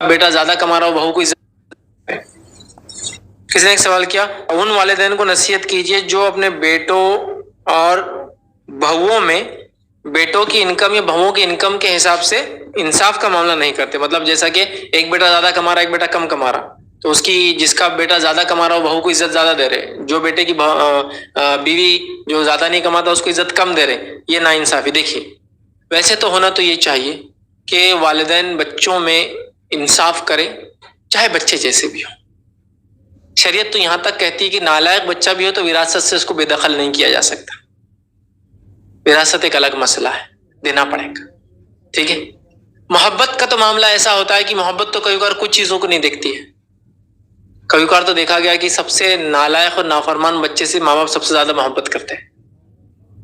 بیٹا زیادہ کما رہا ہو بہو کو عزت. کسی نے ایک سوال کیا, ان والدین کو نصیحت کیجئے جو اپنے بیٹوں اور بہوؤں میں بیٹوں کی انکم یا بہوؤں کی انکم کے حساب سے انصاف کا معاملہ نہیں کرتے. مطلب جیسا کہ ایک بیٹا زیادہ کما رہا ہے ایک بیٹا کم کما رہا, تو اس کی جس کا بیٹا زیادہ کما رہا ہو بہو کو عزت زیادہ دے رہے, جو بیٹے کی بیوی جو زیادہ نہیں کماتا اس کو عزت کم دے رہے, یہ ناانصافی. دیکھیے ویسے تو ہونا تو یہ چاہیے کہ والدین بچوں میں انصاف کرے, چاہے بچے جیسے بھی ہوں. شریعت تو یہاں تک کہتی ہے کہ نالائق بچہ بھی ہو تو وراثت سے اس کو بے دخل نہیں کیا جا سکتا. وراثت ایک الگ مسئلہ ہے, دینا پڑے گا. ٹھیک ہے. محبت کا تو معاملہ ایسا ہوتا ہے کہ محبت تو کئی بار کچھ چیزوں کو نہیں دیکھتی ہے. کبھی کبھار تو دیکھا گیا کہ سب سے نالائق اور نافرمان بچے سے ماں باپ سب سے زیادہ محبت کرتے ہیں,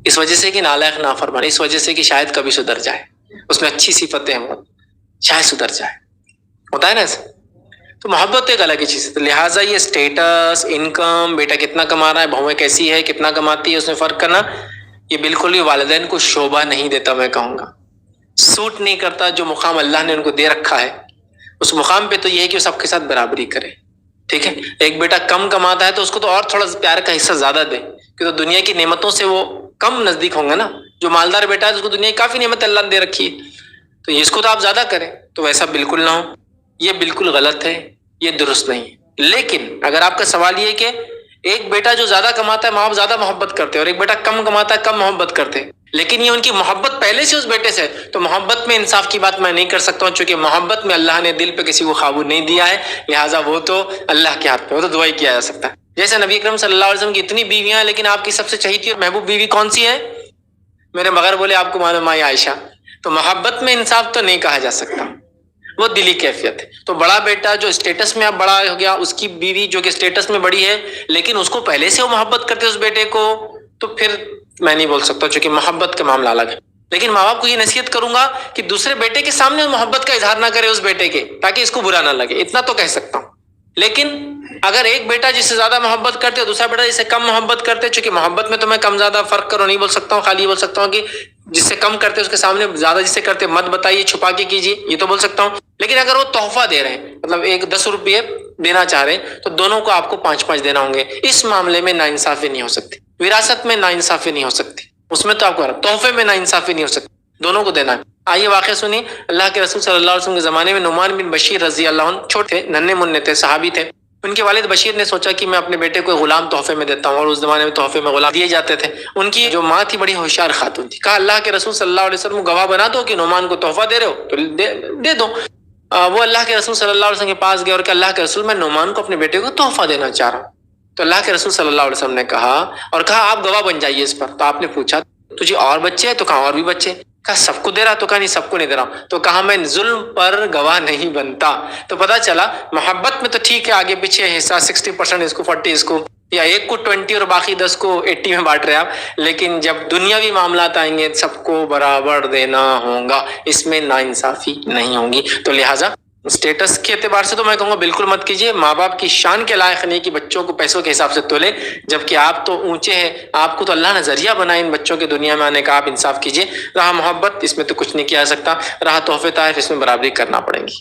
اس وجہ سے کہ نالائق نافرمان, اس وجہ سے کہ شاید کبھی سدھر جائے, اس میں اچھی صفتیں ہیں, شاید سدھر جائے. ہوتا ہے نا ایسا. تو محبت تو ایک الگ ہی چیز ہے. لہٰذا یہ اسٹیٹس, انکم, بیٹا کتنا کما رہا ہے, بہویں کیسی ہے, کتنا کماتی ہے, اس میں فرق کرنا یہ بالکل بھی والدین کو شوبھا نہیں دیتا. میں کہوں گا سوٹ نہیں کرتا. جو مقام اللہ نے ان کو دے رکھا ہے اس مقام پہ تو یہ ہے کہ وہ سب کے ساتھ برابری کرے. ٹھیک ہے. ایک بیٹا کم کماتا ہے تو اس کو تو اور تھوڑا پیار کا حصہ زیادہ دے, کہ تو دنیا کی نعمتوں سے وہ کم نزدیک ہوں گے نا. جو مالدار بیٹا ہے اس کو دنیا کی کافی نعمت اللہ نے دے رکھی ہے, تو اس کو تو آپ زیادہ کریں. تو ویسا بالکل نہ ہو, یہ بالکل غلط ہے, یہ درست نہیں ہے. لیکن اگر آپ کا سوال یہ ہے کہ ایک بیٹا جو زیادہ کماتا ہے ماں باپ زیادہ محبت کرتے ہیں, اور ایک بیٹا کم کماتا ہے کم محبت کرتے ہیں, لیکن یہ ان کی محبت پہلے سے اس بیٹے سے, تو محبت میں انصاف کی بات میں نہیں کر سکتا ہوں, چونکہ محبت میں اللہ نے دل پہ کسی کو قابو نہیں دیا ہے, لہٰذا وہ تو اللہ کے ہاتھ میں, وہ تو دعا ہی کیا جا سکتا ہے. جیسے نبی اکرم صلی اللہ علیہ وسلم کی اتنی بیویاں ہیں, لیکن آپ کی سب سے چہیتی اور محبوب بیوی کون سی ہے؟ میرے بغیر بولے آپ کو معلوم ہے عائشہ. تو محبت میں انصاف تو نہیں کہا جا سکتا, وہ دلی کیفیت ہے. تو بڑا بیٹا جو اسٹیٹس میں اب بڑا ہو گیا, اس کی بیوی جو کہ اسٹیٹس میں بڑی ہے لیکن اس کو پہلے سے وہ محبت کرتے اس بیٹے کو, تو پھر میں نہیں بول سکتا, چونکہ محبت کا معاملہ الگ ہے. لیکن ماں باپ کو یہ نصیحت کروں گا کہ دوسرے بیٹے کے سامنے محبت کا اظہار نہ کرے اس بیٹے کے, تاکہ اس کو برا نہ لگے, اتنا تو کہہ سکتا ہوں. لیکن اگر ایک بیٹا جس سے زیادہ محبت کرتے دوسرا بیٹا جس سے کم محبت کرتے, چونکہ محبت میں تو میں کم زیادہ فرق کرو نہیں بول سکتا ہوں, خالی یہ بول سکتا ہوں کہ جس سے کم کرتے اس کے سامنے زیادہ جس سے کرتے مت بتائیے, چھپا کے کیجیے, یہ تو بول سکتا ہوں. لیکن اگر وہ تحفہ دے رہے ہیں, مطلب ایک 10 روپے دینا چاہ رہے ہیں, تو دونوں کو آپ کو 5-5 دینا ہوں گے. اس معاملے میں ناانصافی نہیں ہو سکتی, وراثت میں ناانصافی نہیں ہو سکتی, اس میں تو آپ کو تحفے میں ناانصافی نہیں ہو سکتی, دونوں کو دینا ہے. آئیے واقعہ سنیے. اللہ کے رسول صلی اللہ علیہ وسلم کے زمانے میں نعمان بن بشیر رضی اللہ عنہ چھوٹے ننھے منھے تھے, صحابی تھے. ان کے والد بشیر نے سوچا کہ میں اپنے بیٹے کو غلام تحفے میں دیتا ہوں, اور اس زمانے میں تحفے میں غلام دیے جاتے تھے. ان کی جو ماں تھی بڑی ہوشیار خاتون تھی. کہا اللہ کے رسول صلی اللہ علیہ وسلم گواہ بنا دو کہ نعمان کو تحفہ دے رہے ہو تو دے دو. وہ اللہ کے رسول صلی اللہ علیہ وسلم کے پاس گئے اور کہ اللہ کے رسول میں نعمان کو اپنے بیٹے کو تحفہ دینا چاہ رہا ہوں. تو اللہ کے رسول صلی اللہ علیہ وسلم نے کہا آپ گواہ بن جائیے اس پر. تو آپ نے پوچھا تجھے اور بچے ہیں؟ تو کہا اور بھی بچے. کہا سب کو دے رہا؟ تو کہا نہیں سب کو نہیں دے رہا ہوں. تو کہا میں ظلم پر گواہ نہیں بنتا. تو پتا چلا محبت میں تو ٹھیک ہے, آگے پیچھے حصہ 60% اس کو 40 اس کو, یا ایک کو 20 اور باقی 10 کو 80 میں بانٹ رہے آپ. لیکن جب دنیاوی معاملات آئیں گے سب کو برابر دینا ہوگا, اس میں ناانصافی نہیں ہوگی. تو لہٰذا اسٹیٹس کے اعتبار سے تو میں کہوں گا بالکل مت کیجیے. ماں باپ کی شان کے لائق نہیں کہ بچوں کو پیسوں کے حساب سے تولے, جبکہ آپ تو اونچے ہیں, آپ کو تو اللہ نے ذریعہ بنا ان بچوں کے دنیا میں آنے کا. آپ انصاف کیجیے. رہا محبت, اس میں تو کچھ نہیں کیا جا سکتا. رہا تحفے تحائف, اس میں برابری کرنا پڑیں گی.